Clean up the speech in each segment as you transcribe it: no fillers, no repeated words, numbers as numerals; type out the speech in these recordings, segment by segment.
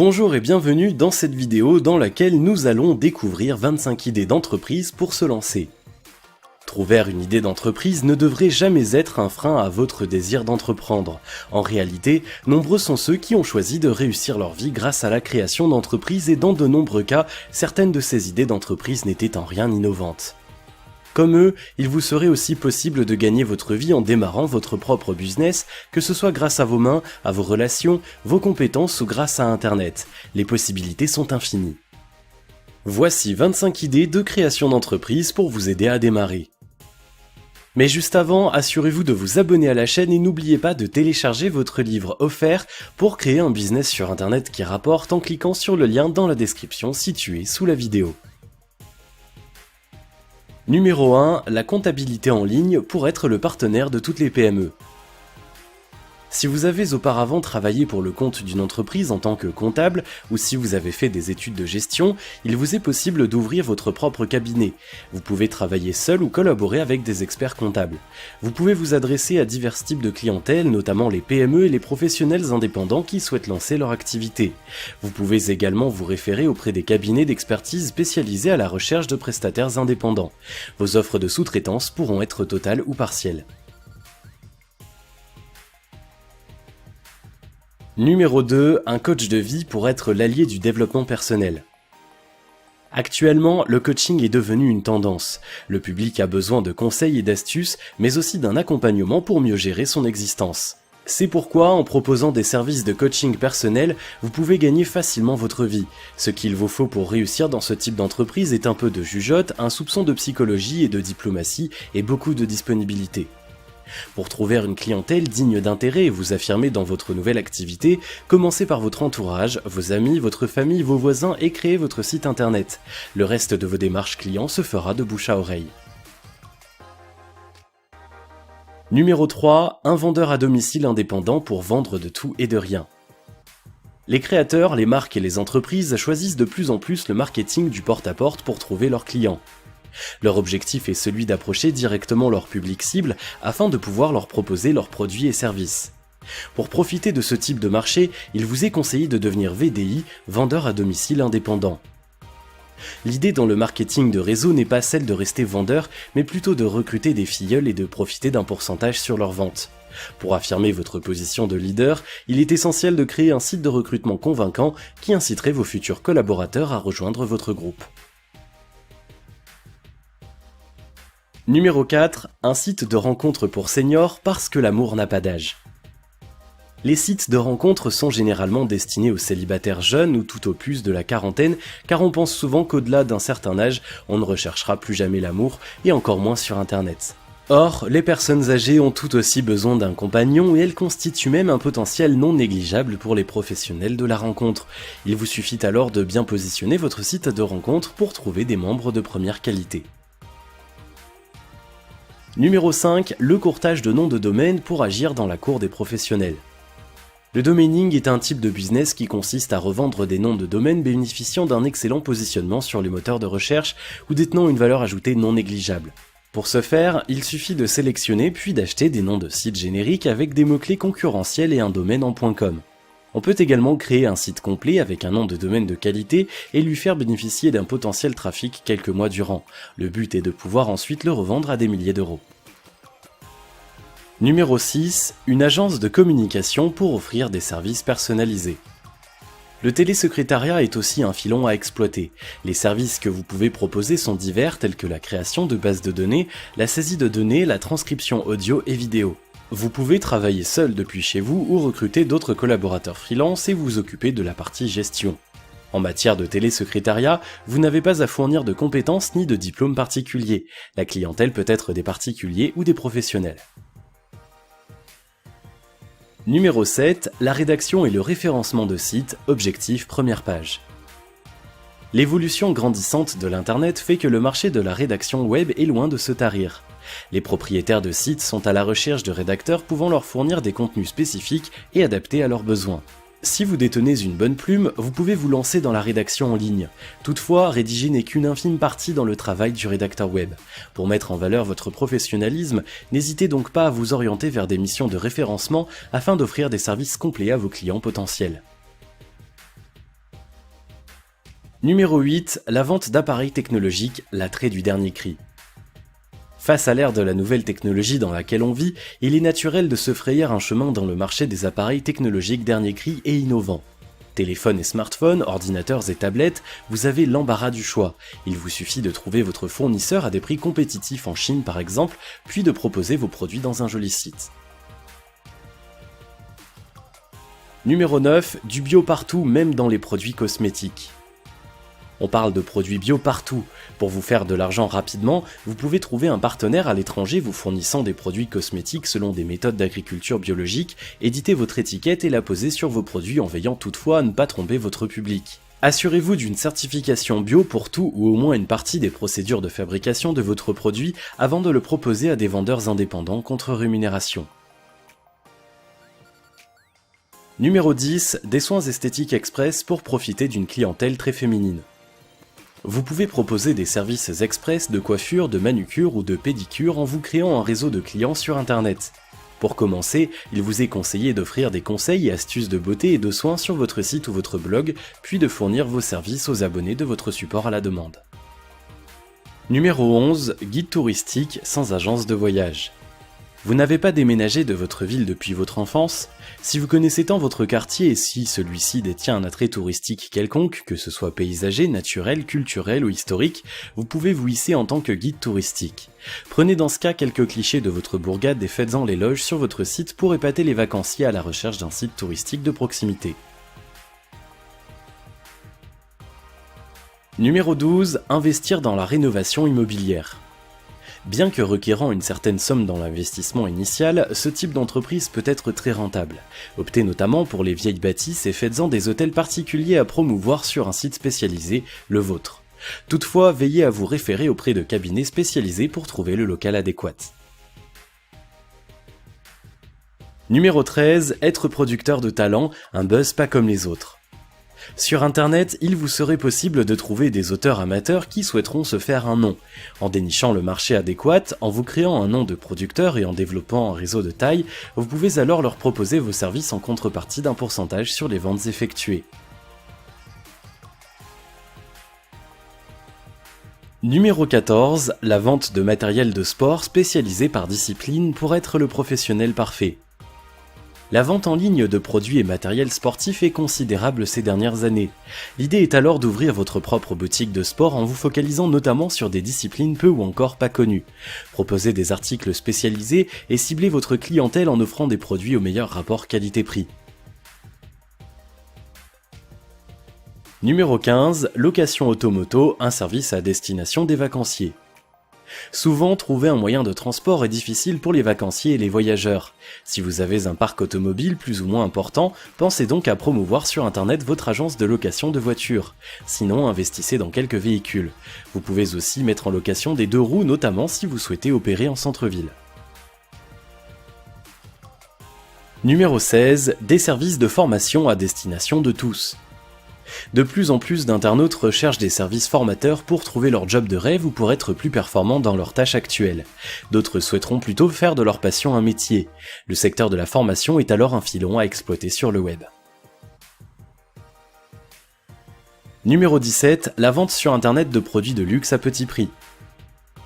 Bonjour et bienvenue dans cette vidéo dans laquelle nous allons découvrir 25 idées d'entreprise pour se lancer. Trouver une idée d'entreprise ne devrait jamais être un frein à votre désir d'entreprendre. En réalité, nombreux sont ceux qui ont choisi de réussir leur vie grâce à la création d'entreprises et dans de nombreux cas, certaines de ces idées d'entreprise n'étaient en rien innovantes. Comme eux, il vous serait aussi possible de gagner votre vie en démarrant votre propre business, que ce soit grâce à vos mains, à vos relations, vos compétences ou grâce à Internet. Les possibilités sont infinies. Voici 25 idées de création d'entreprise pour vous aider à démarrer. Mais juste avant, assurez-vous de vous abonner à la chaîne et n'oubliez pas de télécharger votre livre offert pour créer un business sur Internet qui rapporte en cliquant sur le lien dans la description située sous la vidéo. Numéro 1. La comptabilité en ligne pour être le partenaire de toutes les PME. Si vous avez auparavant travaillé pour le compte d'une entreprise en tant que comptable, ou si vous avez fait des études de gestion, il vous est possible d'ouvrir votre propre cabinet. Vous pouvez travailler seul ou collaborer avec des experts comptables. Vous pouvez vous adresser à divers types de clientèle, notamment les PME et les professionnels indépendants qui souhaitent lancer leur activité. Vous pouvez également vous référer auprès des cabinets d'expertise spécialisés à la recherche de prestataires indépendants. Vos offres de sous-traitance pourront être totales ou partielles. Numéro 2. Un coach de vie pour être l'allié du développement personnel. Actuellement, le coaching est devenu une tendance. Le public a besoin de conseils et d'astuces, mais aussi d'un accompagnement pour mieux gérer son existence. C'est pourquoi, en proposant des services de coaching personnel, vous pouvez gagner facilement votre vie. Ce qu'il vous faut pour réussir dans ce type d'entreprise est un peu de jugeote, un soupçon de psychologie et de diplomatie, et beaucoup de disponibilité. Pour trouver une clientèle digne d'intérêt et vous affirmer dans votre nouvelle activité, commencez par votre entourage, vos amis, votre famille, vos voisins et créez votre site internet. Le reste de vos démarches clients se fera de bouche à oreille. Numéro 3. Un vendeur à domicile indépendant pour vendre de tout et de rien. Les créateurs, les marques et les entreprises choisissent de plus en plus le marketing du porte-à-porte pour trouver leurs clients. Leur objectif est celui d'approcher directement leur public cible afin de pouvoir leur proposer leurs produits et services. Pour profiter de ce type de marché, il vous est conseillé de devenir VDI, vendeur à domicile indépendant. L'idée dans le marketing de réseau n'est pas celle de rester vendeur, mais plutôt de recruter des filleuls et de profiter d'un pourcentage sur leurs ventes. Pour affirmer votre position de leader, il est essentiel de créer un site de recrutement convaincant qui inciterait vos futurs collaborateurs à rejoindre votre groupe. Numéro 4. Un site de rencontre pour seniors parce que l'amour n'a pas d'âge. Les sites de rencontre sont généralement destinés aux célibataires jeunes ou tout au plus de la quarantaine, car on pense souvent qu'au-delà d'un certain âge, on ne recherchera plus jamais l'amour, et encore moins sur Internet. Or, les personnes âgées ont tout aussi besoin d'un compagnon et elles constituent même un potentiel non négligeable pour les professionnels de la rencontre. Il vous suffit alors de bien positionner votre site de rencontre pour trouver des membres de première qualité. Numéro 5. Le courtage de noms de domaine pour agir dans la cour des professionnels. Le domaining est un type de business qui consiste à revendre des noms de domaine bénéficiant d'un excellent positionnement sur les moteurs de recherche ou détenant une valeur ajoutée non négligeable. Pour ce faire, il suffit de sélectionner puis d'acheter des noms de sites génériques avec des mots-clés concurrentiels et un domaine en .com. On peut également créer un site complet avec un nom de domaine de qualité et lui faire bénéficier d'un potentiel trafic quelques mois durant. Le but est de pouvoir ensuite le revendre à des milliers d'euros. Numéro 6. Une agence de communication pour offrir des services personnalisés. Le télésecrétariat est aussi un filon à exploiter. Les services que vous pouvez proposer sont divers tels que la création de bases de données, la saisie de données, la transcription audio et vidéo. Vous pouvez travailler seul depuis chez vous ou recruter d'autres collaborateurs freelance et vous occuper de la partie gestion. En matière de télésecrétariat, vous n'avez pas à fournir de compétences ni de diplômes particuliers. La clientèle peut être des particuliers ou des professionnels. Numéro 7. La rédaction et le référencement de sites, objectif première page. L'évolution grandissante de l'Internet fait que le marché de la rédaction web est loin de se tarir. Les propriétaires de sites sont à la recherche de rédacteurs pouvant leur fournir des contenus spécifiques et adaptés à leurs besoins. Si vous détenez une bonne plume, vous pouvez vous lancer dans la rédaction en ligne. Toutefois, rédiger n'est qu'une infime partie dans le travail du rédacteur web. Pour mettre en valeur votre professionnalisme, n'hésitez donc pas à vous orienter vers des missions de référencement afin d'offrir des services complets à vos clients potentiels. Numéro 8, la vente d'appareils technologiques, l'attrait du dernier cri. Face à l'ère de la nouvelle technologie dans laquelle on vit, il est naturel de se frayer un chemin dans le marché des appareils technologiques dernier cri et innovants. Téléphones et smartphones, ordinateurs et tablettes, vous avez l'embarras du choix. Il vous suffit de trouver votre fournisseur à des prix compétitifs en Chine par exemple, puis de proposer vos produits dans un joli site. Numéro 9, du bio partout, même dans les produits cosmétiques. On parle de produits bio partout. Pour vous faire de l'argent rapidement, vous pouvez trouver un partenaire à l'étranger vous fournissant des produits cosmétiques selon des méthodes d'agriculture biologique, éditer votre étiquette et la poser sur vos produits en veillant toutefois à ne pas tromper votre public. Assurez-vous d'une certification bio pour tout ou au moins une partie des procédures de fabrication de votre produit avant de le proposer à des vendeurs indépendants contre rémunération. Numéro 10, des soins esthétiques express pour profiter d'une clientèle très féminine. Vous pouvez proposer des services express de coiffure, de manucure ou de pédicure en vous créant un réseau de clients sur internet. Pour commencer, il vous est conseillé d'offrir des conseils et astuces de beauté et de soins sur votre site ou votre blog, puis de fournir vos services aux abonnés de votre support à la demande. Numéro 11, guide touristique sans agence de voyage. Vous n'avez pas déménagé de votre ville depuis votre enfance? Si vous connaissez tant votre quartier et si celui-ci détient un attrait touristique quelconque, que ce soit paysager, naturel, culturel ou historique, vous pouvez vous hisser en tant que guide touristique. Prenez dans ce cas quelques clichés de votre bourgade et faites-en l'éloge sur votre site pour épater les vacanciers à la recherche d'un site touristique de proximité. Numéro 12, investir dans la rénovation immobilière. Bien que requérant une certaine somme dans l'investissement initial, ce type d'entreprise peut être très rentable. Optez notamment pour les vieilles bâtisses et faites-en des hôtels particuliers à promouvoir sur un site spécialisé, le vôtre. Toutefois, veillez à vous référer auprès de cabinets spécialisés pour trouver le local adéquat. Numéro 13, être producteur de talent, un buzz pas comme les autres. Sur internet, il vous serait possible de trouver des auteurs amateurs qui souhaiteront se faire un nom. En dénichant le marché adéquat, en vous créant un nom de producteur et en développant un réseau de taille, vous pouvez alors leur proposer vos services en contrepartie d'un pourcentage sur les ventes effectuées. Numéro 14, la vente de matériel de sport spécialisé par discipline pour être le professionnel parfait. La vente en ligne de produits et matériel sportif est considérable ces dernières années. L'idée est alors d'ouvrir votre propre boutique de sport en vous focalisant notamment sur des disciplines peu ou encore pas connues. Proposez des articles spécialisés et ciblez votre clientèle en offrant des produits au meilleur rapport qualité-prix. Numéro 15, location automoto, un service à destination des vacanciers. Souvent, trouver un moyen de transport est difficile pour les vacanciers et les voyageurs. Si vous avez un parc automobile plus ou moins important, pensez donc à promouvoir sur internet votre agence de location de voitures. Sinon, investissez dans quelques véhicules. Vous pouvez aussi mettre en location des 2 roues, notamment si vous souhaitez opérer en centre-ville. Numéro 16, des services de formation à destination de tous. De plus en plus d'internautes recherchent des services formateurs pour trouver leur job de rêve ou pour être plus performants dans leurs tâches actuelles. D'autres souhaiteront plutôt faire de leur passion un métier. Le secteur de la formation est alors un filon à exploiter sur le web. Numéro 17, la vente sur internet de produits de luxe à petit prix.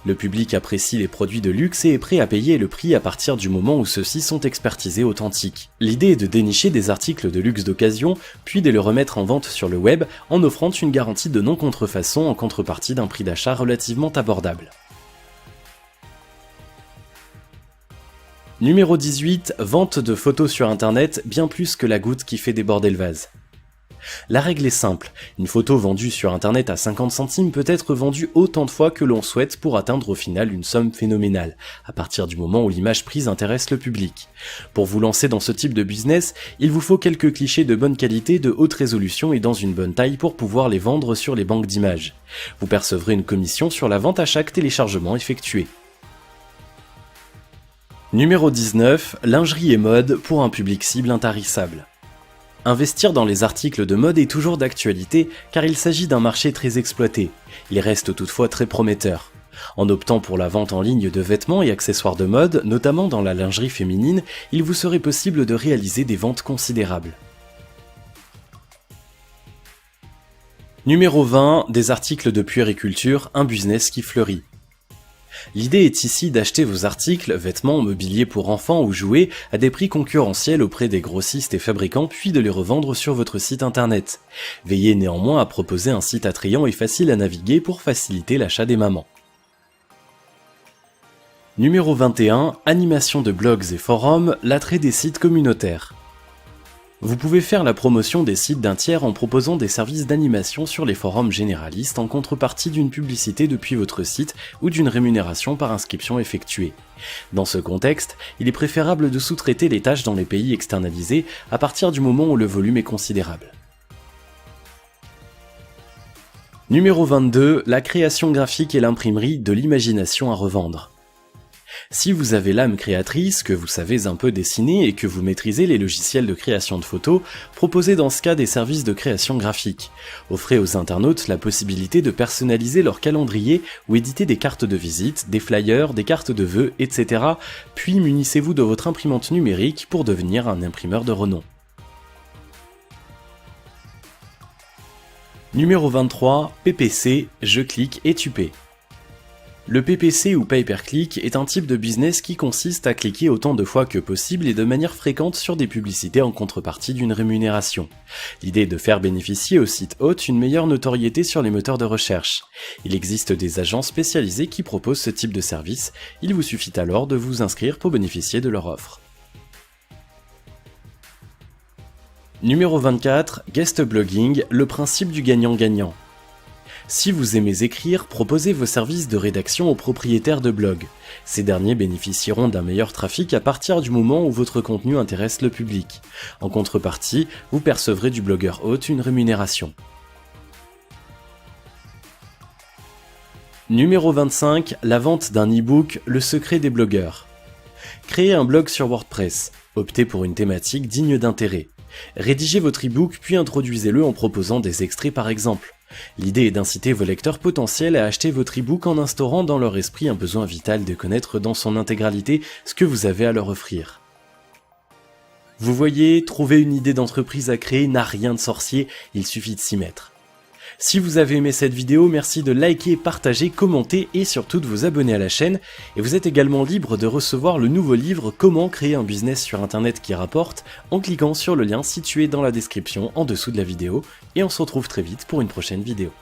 Le public apprécie les produits de luxe et est prêt à payer le prix à partir du moment où ceux-ci sont expertisés authentiques. L'idée est de dénicher des articles de luxe d'occasion, puis de les remettre en vente sur le web en offrant une garantie de non-contrefaçon en contrepartie d'un prix d'achat relativement abordable. Numéro 18, vente de photos sur internet, bien plus que la goutte qui fait déborder le vase. La règle est simple, une photo vendue sur internet à 50 centimes peut être vendue autant de fois que l'on souhaite pour atteindre au final une somme phénoménale, à partir du moment où l'image prise intéresse le public. Pour vous lancer dans ce type de business, il vous faut quelques clichés de bonne qualité, de haute résolution et dans une bonne taille pour pouvoir les vendre sur les banques d'images. Vous percevrez une commission sur la vente à chaque téléchargement effectué. Numéro 19, lingerie et mode pour un public cible intarissable. Investir dans les articles de mode est toujours d'actualité car il s'agit d'un marché très exploité. Il reste toutefois très prometteur. En optant pour la vente en ligne de vêtements et accessoires de mode, notamment dans la lingerie féminine, il vous serait possible de réaliser des ventes considérables. Numéro 20, des articles de puériculture, un business qui fleurit. L'idée est ici d'acheter vos articles, vêtements, mobilier pour enfants ou jouets à des prix concurrentiels auprès des grossistes et fabricants puis de les revendre sur votre site internet. Veillez néanmoins à proposer un site attrayant et facile à naviguer pour faciliter l'achat des mamans. Numéro 21, animation de blogs et forums, l'attrait des sites communautaires. Vous pouvez faire la promotion des sites d'un tiers en proposant des services d'animation sur les forums généralistes en contrepartie d'une publicité depuis votre site ou d'une rémunération par inscription effectuée. Dans ce contexte, il est préférable de sous-traiter les tâches dans les pays externalisés à partir du moment où le volume est considérable. Numéro 22, la création graphique et l'imprimerie de l'imagination à revendre. Si vous avez l'âme créatrice, que vous savez un peu dessiner et que vous maîtrisez les logiciels de création de photos, proposez dans ce cas des services de création graphique. Offrez aux internautes la possibilité de personnaliser leur calendrier ou éditer des cartes de visite, des flyers, des cartes de vœux, etc. Puis munissez-vous de votre imprimante numérique pour devenir un imprimeur de renom. Numéro 23, PPC, je clique et tu paies. Le PPC ou pay-per-click est un type de business qui consiste à cliquer autant de fois que possible et de manière fréquente sur des publicités en contrepartie d'une rémunération. L'idée est de faire bénéficier au site hôte une meilleure notoriété sur les moteurs de recherche. Il existe des agences spécialisées qui proposent ce type de service, il vous suffit alors de vous inscrire pour bénéficier de leur offre. Numéro 24, guest blogging, le principe du gagnant-gagnant. Si vous aimez écrire, proposez vos services de rédaction aux propriétaires de blogs. Ces derniers bénéficieront d'un meilleur trafic à partir du moment où votre contenu intéresse le public. En contrepartie, vous percevrez du blogueur hôte une rémunération. Numéro 25, la vente d'un e-book, le secret des blogueurs. Créez un blog sur WordPress. Optez pour une thématique digne d'intérêt. Rédigez votre e-book puis introduisez-le en proposant des extraits par exemple. L'idée est d'inciter vos lecteurs potentiels à acheter votre e-book en instaurant dans leur esprit un besoin vital de connaître dans son intégralité ce que vous avez à leur offrir. Vous voyez, trouver une idée d'entreprise à créer n'a rien de sorcier, il suffit de s'y mettre. Si vous avez aimé cette vidéo, merci de liker, partager, commenter et surtout de vous abonner à la chaîne. Et vous êtes également libre de recevoir le nouveau livre Comment créer un business sur internet qui rapporte en cliquant sur le lien situé dans la description en dessous de la vidéo. Et on se retrouve très vite pour une prochaine vidéo.